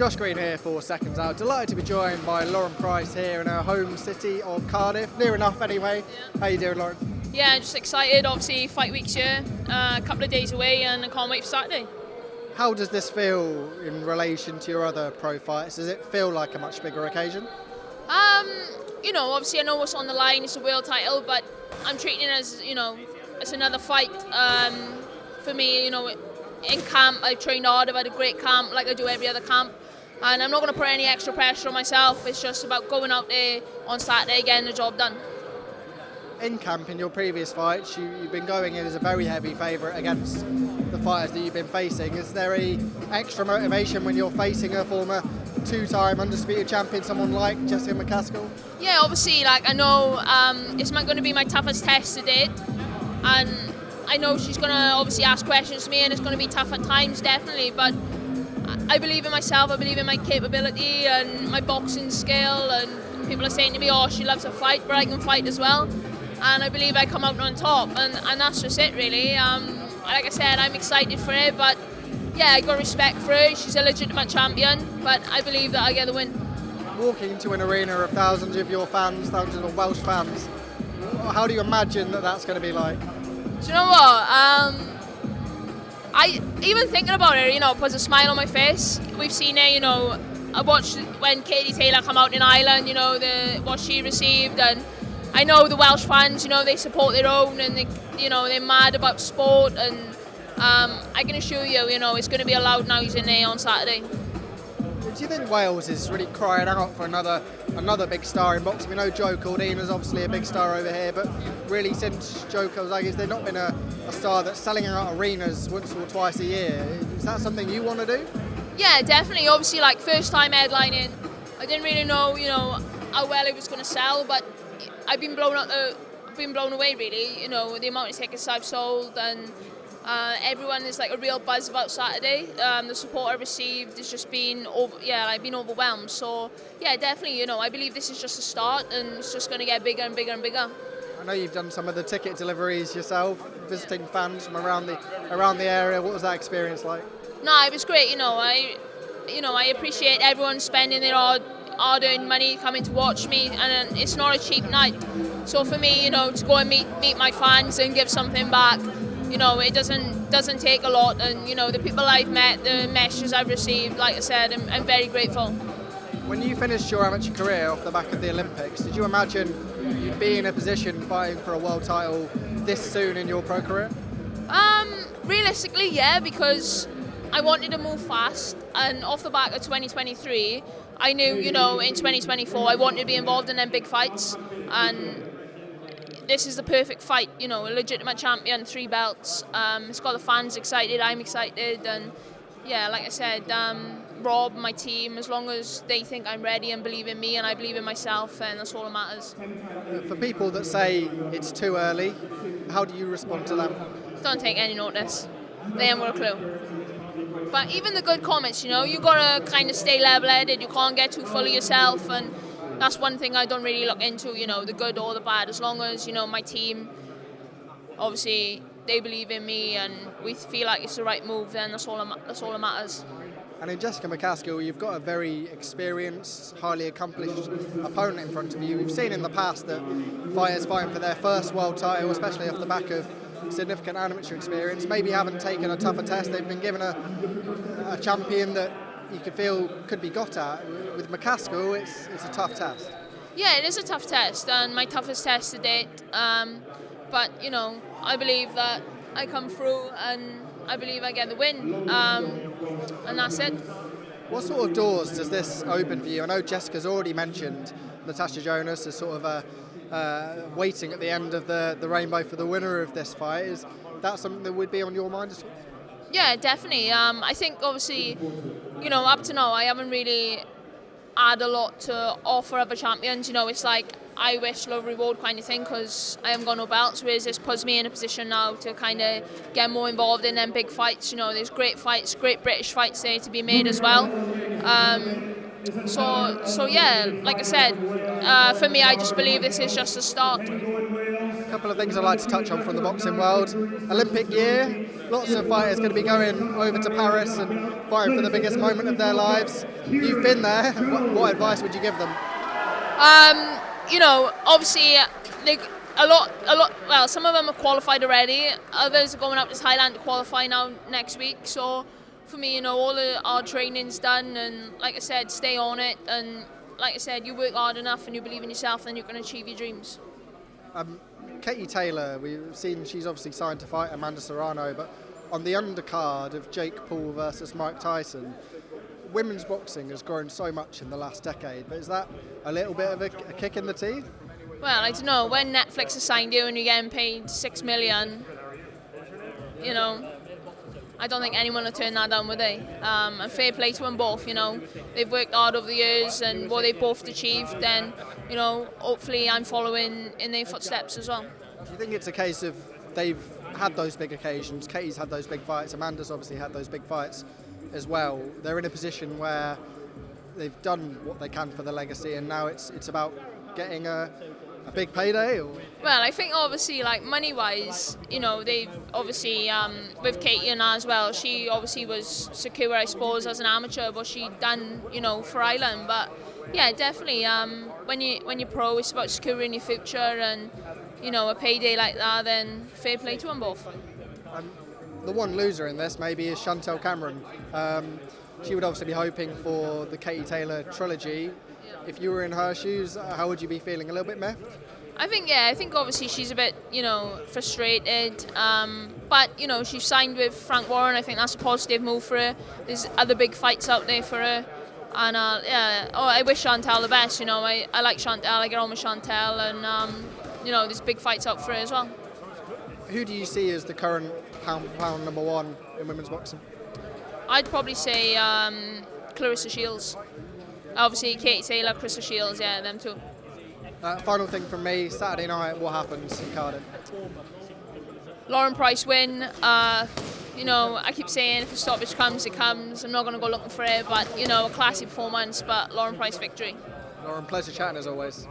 Josh Green here for Seconds Out. Delighted to be joined by Lauren Price here in her home city of Cardiff. Near enough anyway. Yeah. How you doing, Lauren? Yeah, just excited. Obviously, fight week's here. A couple of days away, and I can't wait for Saturday. How does this feel in relation to your other pro fights? Does it feel like a much bigger occasion? Obviously I know what's on the line. It's a world title, but I'm treating it as, as another fight. For me, in camp, I've trained hard. I've had a great camp, like I do every other camp. And I'm not going to put any extra pressure on myself. It's just about going out there on Saturday, getting the job done. In camp, in your previous fights, you've been going in as a very heavy favourite against the fighters that you've been facing. Is there a extra motivation when you're facing a former two-time undisputed champion, someone like Jessica McCaskill? Yeah, obviously, I know it's going to be my toughest test to date, and I know she's going to obviously ask questions to me, and it's going to be tough at times, definitely, but I believe in myself, I believe in my capability and my boxing skill, and people are saying to me, oh, she loves to fight, but I can fight as well, and I believe I come out on top, and that's just it, really. Like I said, I'm excited for it, but yeah, I got respect for her. She's a legitimate champion, but I believe that I get the win. Walking into an arena of thousands of your fans, thousands of Welsh fans, how do you imagine that that's going to be like? Do you know what? I even thinking about it, puts a smile on my face. We've seen it, I watched when Katie Taylor come out in Ireland, what she received, and I know the Welsh fans, they support their own, and they're mad about sport, and I can assure you, it's going to be a loud noise in there on Saturday. Do you think Wales is really crying out for another big star in boxing? We know Joe Cordina is obviously a big star over here, but really since Joe Kozakis, they've not been a star that's selling out arenas once or twice a year. Is that something you want to do? Yeah, definitely. Obviously, first time headlining, I didn't really know, how well it was going to sell, but I've been blown away, really. The amount of tickets I've sold, and everyone is a real buzz about Saturday. The support I received has just been, I've been overwhelmed. So yeah, definitely, I believe this is just a start, and it's just going to get bigger and bigger and bigger. I know you've done some of the ticket deliveries yourself, visiting fans from around the area. What was that experience like? No, it was great. I appreciate everyone spending their hard-earned money coming to watch me, and it's not a cheap night. So for me, to go and meet my fans and give something back, it doesn't take a lot, and the people I've met, the messages I've received, like I said, I'm very grateful. When you finished your amateur career off the back of the Olympics, did you imagine you'd be in a position fighting for a world title this soon in your pro career? Realistically, yeah, because I wanted to move fast, and off the back of 2023, I knew, in 2024, I wanted to be involved in them big fights, and this is the perfect fight, a legitimate champion, 3 belts. It's got the fans excited, I'm excited, and yeah, like I said, Rob, my team, as long as they think I'm ready and believe in me and I believe in myself, and that's all that matters. For people that say it's too early, how do you respond to them? Don't take any notice. They haven't got a clue. But even the good comments, you got to kind of stay level-headed. You can't get too full of yourself, and that's one thing I don't really look into, the good or the bad. As long as, my team, obviously, they believe in me and we feel like it's the right move, then that's all that matters. And in Jessica McCaskill, you've got a very experienced, highly accomplished opponent in front of you. We've seen in the past that fighters fighting for their first world title, especially off the back of significant amateur experience, maybe haven't taken a tougher test. They've been given a champion that you could feel could be got at. With McCaskill, it's a tough test. Yeah, it is a tough test, and my toughest test to date. But I believe that I come through, and I believe I get the win, and that's it. What sort of doors does this open for you? I know Jessica's already mentioned Natasha Jonas as sort of waiting at the end of the rainbow for the winner of this fight. Is that something that would be on your mind at all? Yeah, definitely. I think obviously, up to now I haven't really had a lot to offer other champions. It's like I wish, low reward kind of thing, because I haven't got no belts, whereas this puts me in a position now to kind of get more involved in them big fights. There's great fights, great British fights there to be made as well. So yeah, like I said, for me, I just believe this is just a start. A couple couple of things I'd like to touch on from the boxing world. Olympic year, lots of fighters going to be going over to Paris and fighting for the biggest moment of their lives. You've been there. What advice would you give them? Obviously, a lot. Well, some of them are qualified already. Others are going up to Thailand to qualify now next week. So, for me, all our training's done, and like I said, stay on it. And like I said, you work hard enough and you believe in yourself, then you're going to achieve your dreams. Katie Taylor, we've seen she's obviously signed to fight Amanda Serrano, but on the undercard of Jake Paul versus Mike Tyson, women's boxing has grown so much in the last decade, but is that a little bit of a kick in the teeth? Well, I don't know. When Netflix has signed you and you're getting paid $6 million, I don't think anyone will turn that down, would they? And fair play to them both, They've worked hard over the years, and what they've both achieved, then, hopefully I'm following in their footsteps as well. Do you think it's a case of they've had those big occasions, Katie's had those big fights, Amanda's obviously had those big fights as well. They're in a position where they've done what they can for the legacy, and now it's about getting a big payday? Or? Well, I think obviously, like money-wise, they've obviously, with Katie and as well, she obviously was secure, I suppose, as an amateur, what she'd done, for Ireland. But yeah, definitely, when you're pro, it's about securing your future, and a payday like that, then fair play to them both. The one loser in this maybe is Chantelle Cameron. She would obviously be hoping for the Katie Taylor trilogy. If you were in her shoes, how would you be feeling? A little bit miffed? I think obviously she's a bit, frustrated. But, she's signed with Frank Warren. I think that's a positive move for her. There's other big fights out there for her. And, I wish Chantelle the best, I like Chantelle, I get on with Chantelle. And, there's big fights out for her as well. Who do you see as the current pound number one in women's boxing? I'd probably say Clarissa Shields. Obviously, Katie Taylor, Clarissa Shields, yeah, them two. Final thing from me, Saturday night, what happens in Cardiff? Lauren Price win. I keep saying if a stoppage comes, it comes. I'm not going to go looking for it, but, a classy performance, but Lauren Price victory. Lauren, pleasure chatting as always.